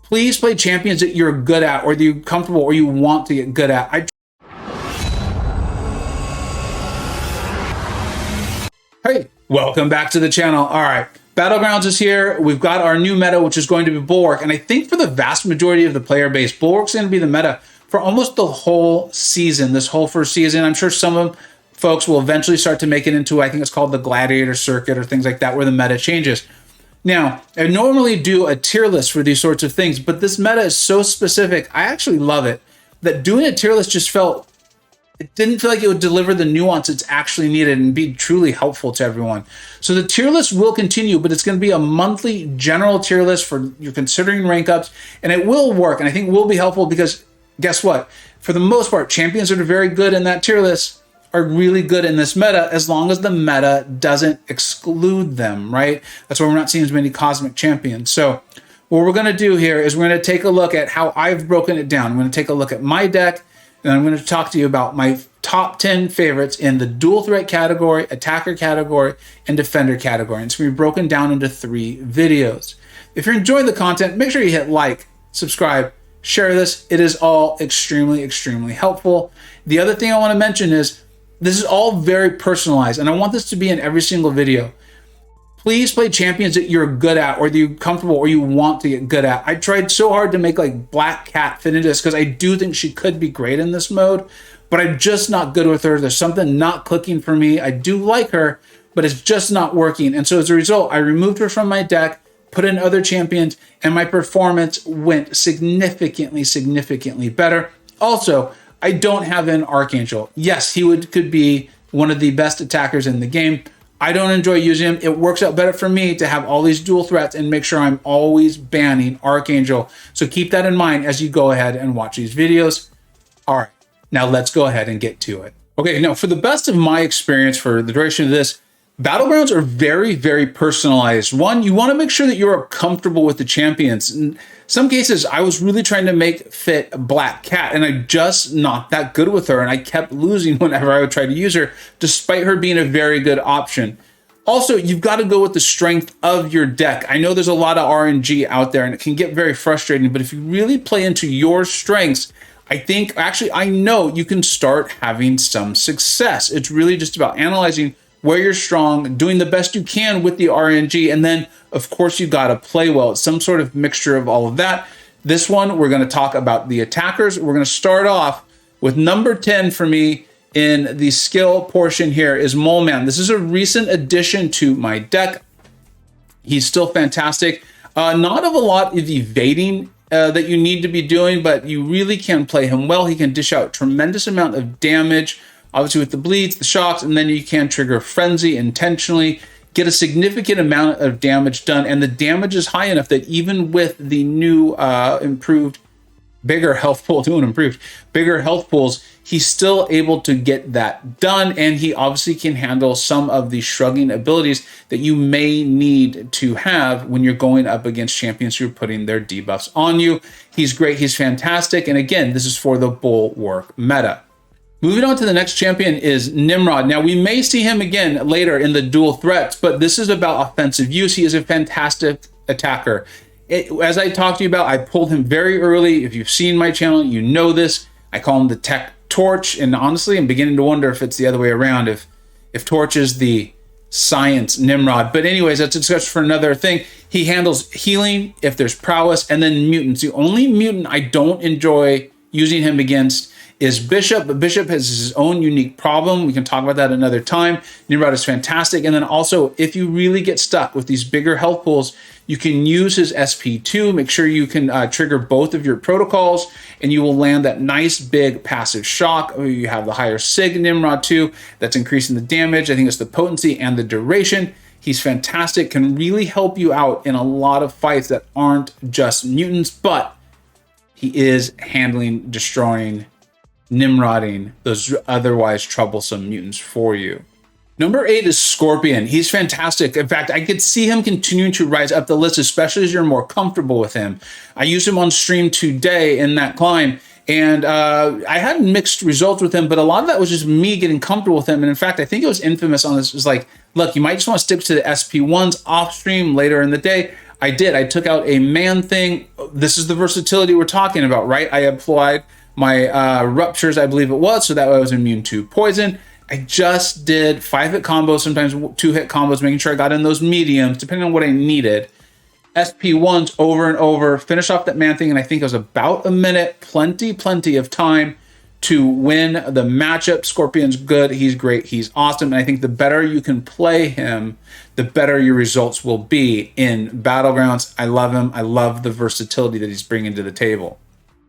Please play champions that you're good at, or that you're comfortable, or you want to get good at. Hey, welcome back to the channel. All right, Battlegrounds is here. We've got our new meta, which is going to be Bulwark. And I think for the vast majority of the player base, Bulwark's going to be the meta for almost the whole season, this whole first season. I'm sure some of folks will eventually start to make it into, I think it's called the Gladiator Circuit or things like that, where the meta changes. Now, I normally do a tier list for these sorts of things, but this meta is so specific. I actually love it that doing a tier list just it didn't feel like it would deliver the nuance it's actually needed and be truly helpful to everyone. So the tier list will continue, but it's going to be a monthly general tier list for you're considering rank ups, and it will work. And I think will be helpful because guess what? For the most part, champions that are very good in that tier list are really good in this meta, as long as the meta doesn't exclude them, right? That's why we're not seeing as many cosmic champions. So what we're going to do here is we're going to take a look at how I've broken it down. I'm going to take a look at my deck, and I'm going to talk to you about my top 10 favorites in the dual threat category, attacker category, and defender category. And it's going to be broken down into 3 videos. If you're enjoying the content, make sure you hit like, subscribe, share this. It is all extremely, extremely helpful. The other thing I want to mention is this is all very personalized, and I want this to be in every single video. Please play champions that you're good at, or that you're comfortable, or you want to get good at. I tried so hard to make like Black Cat fit into this because I do think she could be great in this mode, but I'm just not good with her. There's something not clicking for me. I do like her, but it's just not working. And so as a result, I removed her from my deck, put in other champions, and my performance went significantly, significantly better. Also, I don't have an Archangel. Yes, he could be one of the best attackers in the game. I don't enjoy using him. It works out better for me to have all these dual threats and make sure I'm always banning Archangel. So keep that in mind as you go ahead and watch these videos. All right, now let's go ahead and get to it. Okay, now for the best of my experience for the duration of this, Battlegrounds are very, very personalized. One, you want to make sure that you're comfortable with the champions. In some cases, I was really trying to make fit Black Cat, and I'm just not that good with her, and I kept losing whenever I would try to use her, despite her being a very good option. Also, you've got to go with the strength of your deck. I know there's a lot of RNG out there, and it can get very frustrating, but if you really play into your strengths, I know you can start having some success. It's really just about analyzing where you're strong, doing the best you can with the RNG, and then, of course, you got to play well. It's some sort of mixture of all of that. This one, we're going to talk about the attackers. We're going to start off with number 10 for me in the skill portion here is Mole Man. This is a recent addition to my deck. He's still fantastic. Not of a lot of evading that you need to be doing, but you really can play him well. He can dish out tremendous amount of damage, obviously with the bleeds, the shocks, and then you can trigger Frenzy intentionally, get a significant amount of damage done, and the damage is high enough that even with the new improved, bigger health pools, he's still able to get that done, and he obviously can handle some of the shrugging abilities that you may need to have when you're going up against champions who are putting their debuffs on you. He's great, he's fantastic, and again, this is for the Bulwark meta. Moving on to the next champion is Nimrod. Now, we may see him again later in the dual threats, but this is about offensive use. He is a fantastic attacker. As I talked to you about, I pulled him very early. If you've seen my channel, you know this. I call him the Tech Torch, and honestly, I'm beginning to wonder if it's the other way around, if Torch is the science Nimrod. But anyways, that's a discussion for another thing. He handles healing if there's prowess, and then mutants. The only mutant I don't enjoy using him against is Bishop, but Bishop has his own unique problem. We can talk about that another time. Nimrod is fantastic. And then also, if you really get stuck with these bigger health pools, you can use his SP2. Make sure you can trigger both of your protocols, and you will land that nice big passive shock. You have the higher Sig Nimrod too. That's increasing the damage. I think it's the potency and the duration. He's fantastic, can really help you out in a lot of fights that aren't just mutants, but he is handling, destroying, Nimrodding those otherwise troublesome mutants for you. Number 8 is Scorpion. He's fantastic. In fact, I could see him continuing to rise up the list, especially as you're more comfortable with him. I used him on stream today in that climb, and I had mixed results with him, but a lot of that was just me getting comfortable with him. And in fact, I think it was infamous on this. It was like, look, you might just want to stick to the SP1s off stream later in the day. I did. I took out a man thing. This is the versatility we're talking about, right? I applied my ruptures, I believe it was, so that way I was immune to poison. I just did 5-hit combos, sometimes 2-hit combos, making sure I got in those mediums, depending on what I needed. SP1s over and over, finish off that man thing, and I think it was about a minute, plenty of time to win the matchup. Scorpion's good, he's great, he's awesome, and I think the better you can play him, the better your results will be in Battlegrounds. I love him. I love the versatility that he's bringing to the table.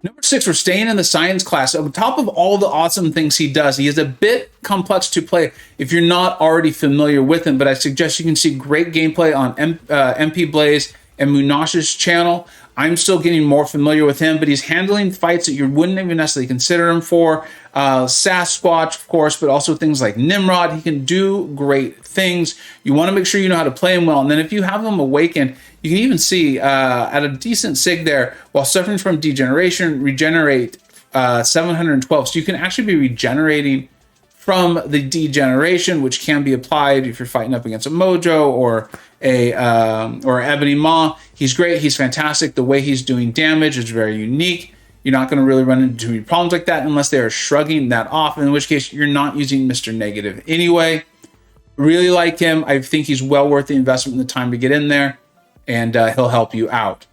Number 6, we're staying in the science class. On top of all the awesome things he does, he is a bit complex to play if you're not already familiar with him, but I suggest you can see great gameplay on MP Blaze and Munash's channel. I'm still getting more familiar with him, but he's handling fights that you wouldn't even necessarily consider him for. Sasquatch, of course, but also things like Nimrod. He can do great things. You want to make sure you know how to play him well. And then if you have him awakened, you can even see at a decent sig there, while suffering from degeneration, regenerate 712. So you can actually be regenerating from the degeneration, which can be applied if you're fighting up against a Mojo or Ebony Maw. He's great. He's fantastic. The way he's doing damage is very unique. You're not going to really run into any problems like that unless they are shrugging that off, in which case you're not using Mr. Negative anyway. Really like him. I think he's well worth the investment and the time to get in there, and he'll help you out.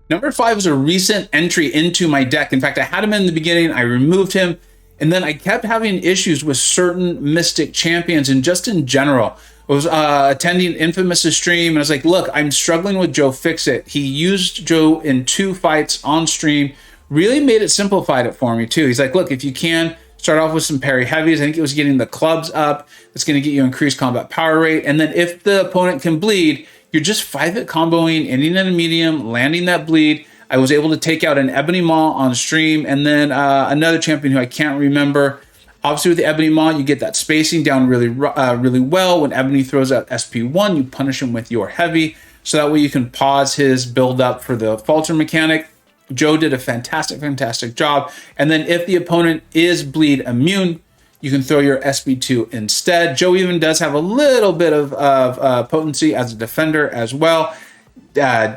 Number 5 is a recent entry into my deck. In fact, I had him in the beginning. I removed him, and then I kept having issues with certain Mystic champions and just in general. I was attending Infamous's stream, and I was like, look, I'm struggling with Joe Fixit. He used Joe in 2 fights on stream, really made it simplified it for me too. He's like, look, if you can, start off with some parry heavies. I think it was getting the clubs up. It's going to get you increased combat power rate. And then if the opponent can bleed, you're just 5-hit comboing, ending in a medium, landing that bleed. I was able to take out an Ebony Maw on stream, and then another champion who I can't remember. Obviously, with the Ebony Maw, you get that spacing down really well. When Ebony throws out SP1, you punish him with your heavy, so that way you can pause his build up for the falter mechanic. Joe did a fantastic job. And then if the opponent is bleed immune, you can throw your SP2 instead. Joe even does have a little bit of potency as a defender as well.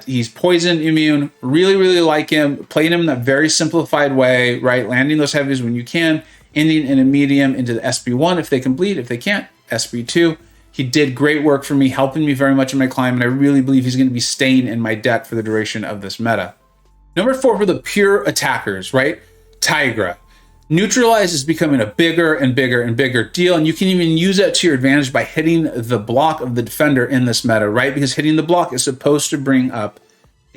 He's poison immune. Really like him. Playing him in that very simplified way, right? Landing those heavies when you can, ending in a medium into the SP1 if they can bleed. If they can't, SP2. He did great work for me, helping me very much in my climb, and I really believe he's going to be staying in my deck for the duration of this meta. Number 4 for the pure attackers, right? Tigra. Neutralize is becoming a bigger and bigger deal, and you can even use that to your advantage by hitting the block of the defender in this meta, right? Because hitting the block is supposed to bring up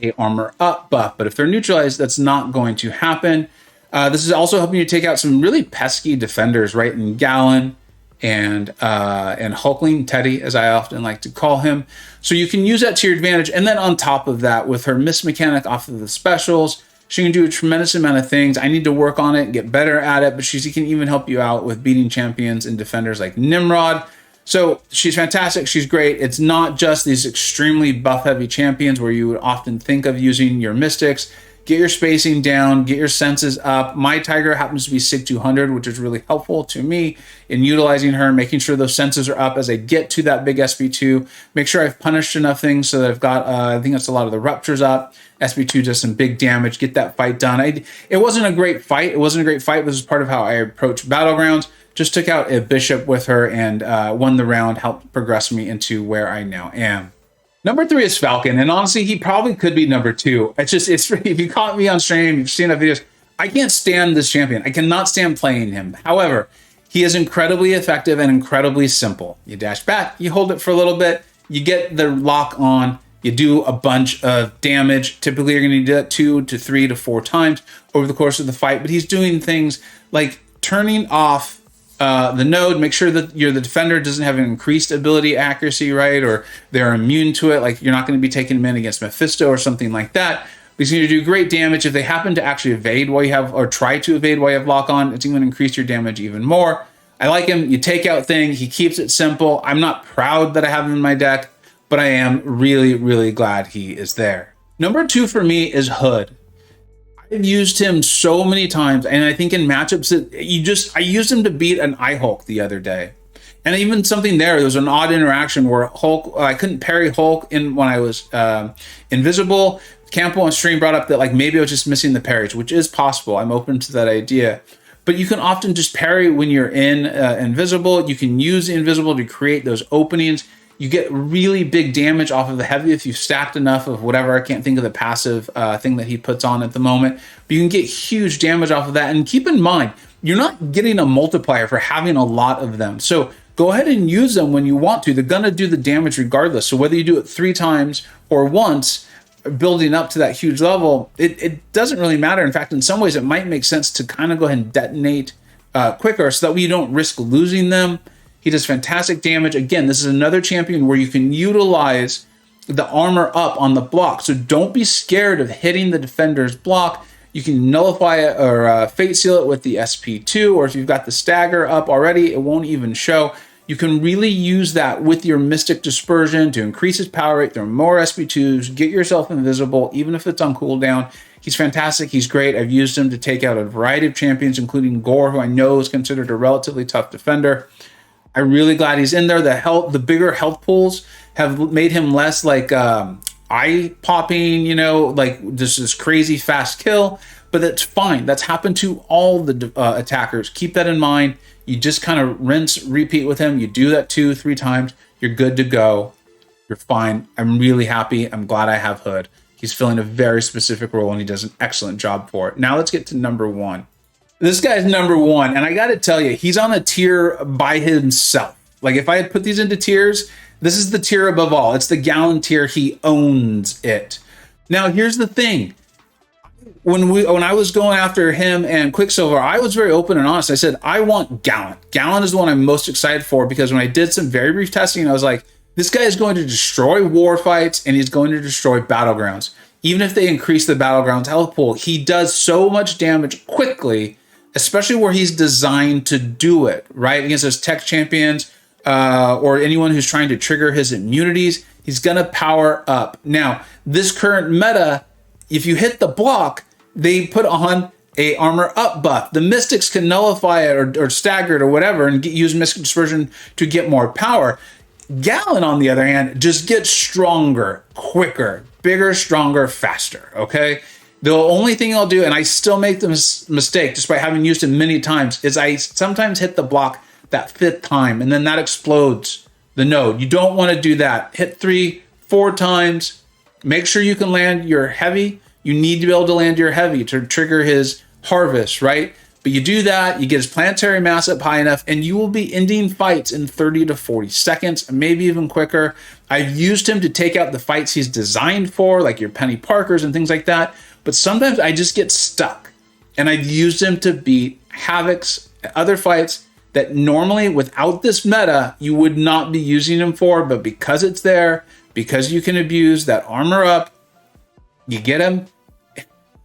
a armor up buff, but if they're neutralized, that's not going to happen. This is also helping you take out some really pesky defenders, right? In Gallon and Hulkling, Teddy, as I often like to call him. So you can use that to your advantage. And then on top of that, with her miss mechanic off of the specials, she can do a tremendous amount of things. I need to work on it and get better at it, but she can even help you out with beating champions and defenders like Nimrod. So she's fantastic. She's great. It's not just these extremely buff-heavy champions where you would often think of using your mystics. Get your spacing down, get your senses up. My Tiger happens to be SIG 200, which is really helpful to me in utilizing her, making sure those senses are up as I get to that big SP2. Make sure I've punished enough things so that I've got, I think that's a lot of the ruptures up. SP2 does some big damage, get that fight done. It wasn't a great fight. But this is part of how I approach Battlegrounds. Just took out a bishop with her and won the round, helped progress me into where I now am. Number 3 is Falcon, and honestly, he probably could be number 2. It's if you caught me on stream, you've seen enough videos, I can't stand this champion. I cannot stand playing him. However, he is incredibly effective and incredibly simple. You dash back, you hold it for a little bit, you get the lock on, you do a bunch of damage. Typically, you're going to do that 2 to 3 to 4 times over the course of the fight, but he's doing things like turning off the node, make sure that the defender doesn't have an increased ability accuracy, right? Or they're immune to it. Like you're not going to be taking them in against Mephisto or something like that. But he's going to do great damage. If they happen to actually evade while you have, or try to evade while you have lock on, it's even going to increase your damage even more. I like him. You take out thing. He keeps it simple. I'm not proud that I have him in my deck, but I am really glad he is there. Number 2 for me is Hood. I've used him so many times, and I think in matchups that I used him to beat an Hulk the other day. And even something there was an odd interaction where Hulk, I couldn't parry Hulk in when I was invisible. Campo on stream brought up that like maybe I was just missing the parries, which is possible. I'm open to that idea. But you can often just parry when you're in invisible. You can use invisible to create those openings. You get really big damage off of the heavy if you've stacked enough of whatever. I can't think of the passive thing that he puts on at the moment. But you can get huge damage off of that. And keep in mind, you're not getting a multiplier for having a lot of them. So go ahead and use them when you want to. They're going to do the damage regardless. So whether you do it 3 times or once, building up to that huge level, it doesn't really matter. In fact, in some ways, it might make sense to kind of go ahead and detonate quicker so that way you don't risk losing them. He does fantastic damage. Again, this is another champion where you can utilize the armor up on the block. So don't be scared of hitting the defender's block. You can nullify it or fate seal it with the SP2, or if you've got the stagger up already, it won't even show. You can really use that with your Mystic Dispersion to increase his power rate, throw more SP2s, get yourself invisible, even if it's on cooldown. He's fantastic. He's great. I've used him to take out a variety of champions, including Gore, who I know is considered a relatively tough defender. I'm really glad he's in there. The bigger health pools have made him less like eye popping, you know, like just this crazy fast kill. But that's fine. That's happened to all the attackers. Keep that in mind. You just kind of rinse, repeat with him. You do that 2-3 times. You're good to go. You're fine. I'm really happy. I'm glad I have Hood. He's filling a very specific role, and he does an excellent job for it. Now let's get to number 1. This guy's number 1, and I got to tell you, he's on a tier by himself. Like if I had put these into tiers, this is the tier above all. It's the Gallon tier. He owns it. Now here's the thing. When I was going after him and Quicksilver, I was very open and honest. I said, I want Gallon. Gallon is the one I'm most excited for because when I did some very brief testing, I was like, this guy is going to destroy war fights and he's going to destroy Battlegrounds. Even if they increase the Battlegrounds health pool, he does so much damage quickly, especially where he's designed to do it, right? Against those tech champions or anyone who's trying to trigger his immunities, he's going to power up. Now, this current meta, if you hit the block, they put on a armor up buff. The Mystics can nullify it or stagger it or whatever and use Mystic Dispersion to get more power. Gallon, on the other hand, just gets stronger, quicker, bigger, stronger, faster, okay? The only thing I'll do, and I still make the mistake despite having used it many times, is I sometimes hit the block that 5th time, and then that explodes the node. You don't want to do that. Hit 3-4 times. Make sure you can land your heavy. You need to be able to land your heavy to trigger his harvest, right? But you do that, you get his planetary mass up high enough, and you will be ending fights in 30 to 40 seconds, maybe even quicker. I've used him to take out the fights he's designed for, like your Penny Parkers and things like that. But sometimes I just get stuck, and I've used him to beat Havoc's other fights that normally, without this meta, you would not be using him for. But because it's there, because you can abuse that armor up, you get him.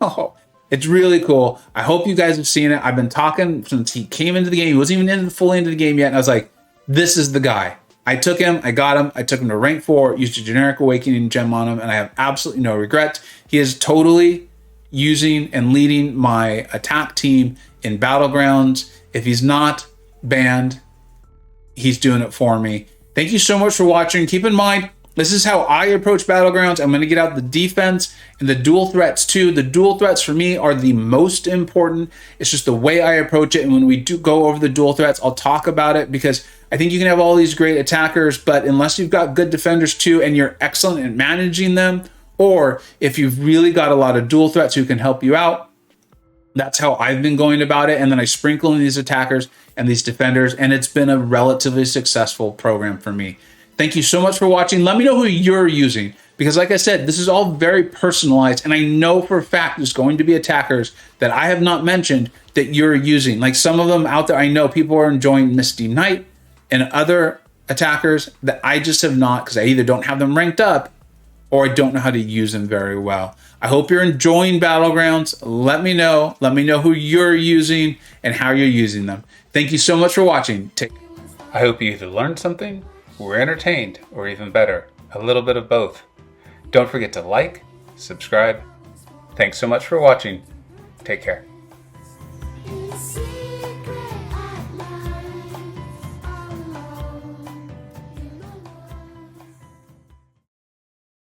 Oh, it's really cool. I hope you guys have seen it. I've been talking since he came into the game. He wasn't even fully into the game yet. And I was like, this is the guy. I took him. I got him. I took him to rank 4, used a generic awakening gem on him, and I have absolutely no regret. He is totally using and leading my attack team in Battlegrounds. If he's not banned, he's doing it for me. Thank you so much for watching. Keep in mind, this is how I approach Battlegrounds. I'm going to get out the defense and the dual threats too. The dual threats for me are the most important. It's just the way I approach it. And when we do go over the dual threats, I'll talk about it because I think you can have all these great attackers, but unless you've got good defenders too and you're excellent at managing them, or if you've really got a lot of dual threats who can help you out, that's how I've been going about it. And then I sprinkle in these attackers and these defenders, and it's been a relatively successful program for me. Thank you so much for watching. Let me know who you're using, because like I said, this is all very personalized, and I know for a fact there's going to be attackers that I have not mentioned that you're using. Like some of them out there, I know people are enjoying Misty Knight and other attackers that I just have not, because I either don't have them ranked up or I don't know how to use them very well. I hope you're enjoying Battlegrounds. Let me know. Let me know who you're using and how you're using them. Thank you so much for watching. I hope you either learned something, were entertained, or even better, a little bit of both. Don't forget to like, subscribe. Thanks so much for watching. Take care.